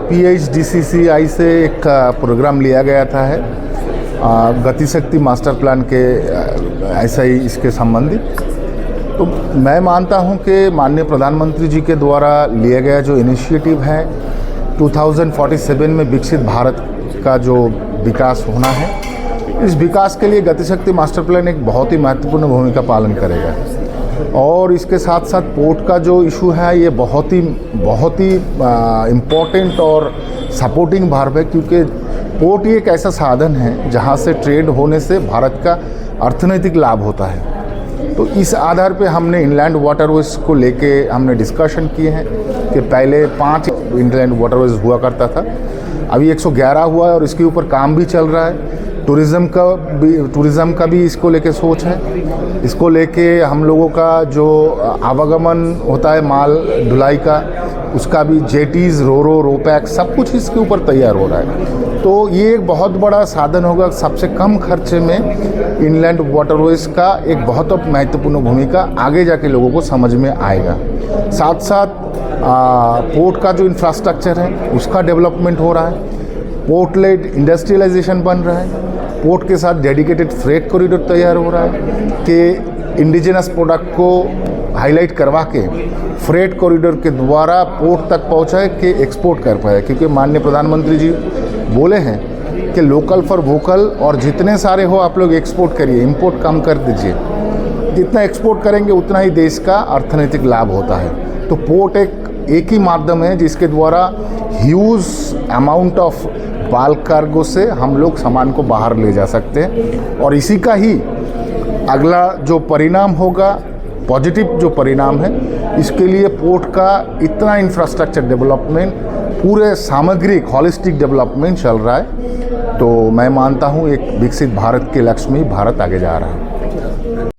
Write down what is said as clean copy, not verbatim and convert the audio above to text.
PHDCCI से एक programme लिया गया था गतिशक्ति मास्टर प्लान के ऐसा ही इसके संबंधित। तो मैं मानता हूं कि माननीय प्रधानमंत्री जी के द्वारा लिया गया जो इनिशिएटिव है 2047 में विकसित भारत का जो विकास होना है, इस विकास के लिए गतिशक्ति मास्टर प्लान एक बहुत ही महत्वपूर्ण भूमिका पालन करेगा। और इसके साथ साथ पोर्ट का जो इशू है ये बहुत ही इम्पोर्टेंट और सपोर्टिंग भार्व है, क्योंकि पोर्ट ही एक ऐसा साधन है जहां से ट्रेड होने से भारत का अर्थनैतिक लाभ होता है। तो इस आधार पे हमने इनलैंड वाटरवेज को लेके हमने डिस्कशन किए हैं कि पहले 5 इनलैंड वाटरवेज हुआ करता था, अभी 111 हुआ है और इसके ऊपर काम भी चल रहा है। टूरिज़्म का भी इसको लेके सोच है। इसको लेके हम लोगों का जो आवागमन होता है माल ढुलाई का, उसका भी जेटीज़, रोपैक सब कुछ इसके ऊपर तैयार हो रहा है। तो ये एक बहुत बड़ा साधन होगा, सबसे कम खर्चे में इनलैंड वाटरवेज का एक बहुत महत्वपूर्ण भूमिका आगे जाके लोगों को समझ में आएगा। साथ साथ पोर्ट का जो इंफ्रास्ट्रक्चर है उसका डेवलपमेंट हो रहा है, पोर्ट लेड इंडस्ट्रियलाइजेशन बन रहा है, पोर्ट के साथ डेडिकेटेड फ्रेट कॉरिडोर तैयार हो रहा है कि इंडिजिनस प्रोडक्ट को हाईलाइट करवा के फ्रेट कॉरिडोर के द्वारा पोर्ट तक पहुंचाए कि एक्सपोर्ट कर पाए। क्योंकि माननीय प्रधानमंत्री जी बोले हैं कि लोकल फॉर वोकल, और जितने सारे हो आप लोग एक्सपोर्ट करिए, इंपोर्ट कम कर दीजिए। जितना एक्सपोर्ट करेंगे उतना ही देश का अर्थनैतिक लाभ होता है। तो पोर्ट एक ही माध्यम है जिसके द्वारा huge amount of bulk cargo से हम लोग सामान को बाहर ले जा सकते हैं। और इसी का ही अगला जो परिणाम होगा, पॉजिटिव जो परिणाम है, इसके लिए पोर्ट का इतना इंफ्रास्ट्रक्चर डेवलपमेंट, पूरे सामग्रिक हॉलिस्टिक डेवलपमेंट चल रहा है। तो मैं मानता हूँ एक विकसित भारत के लक्ष्य में भारत आगे जा रहा है।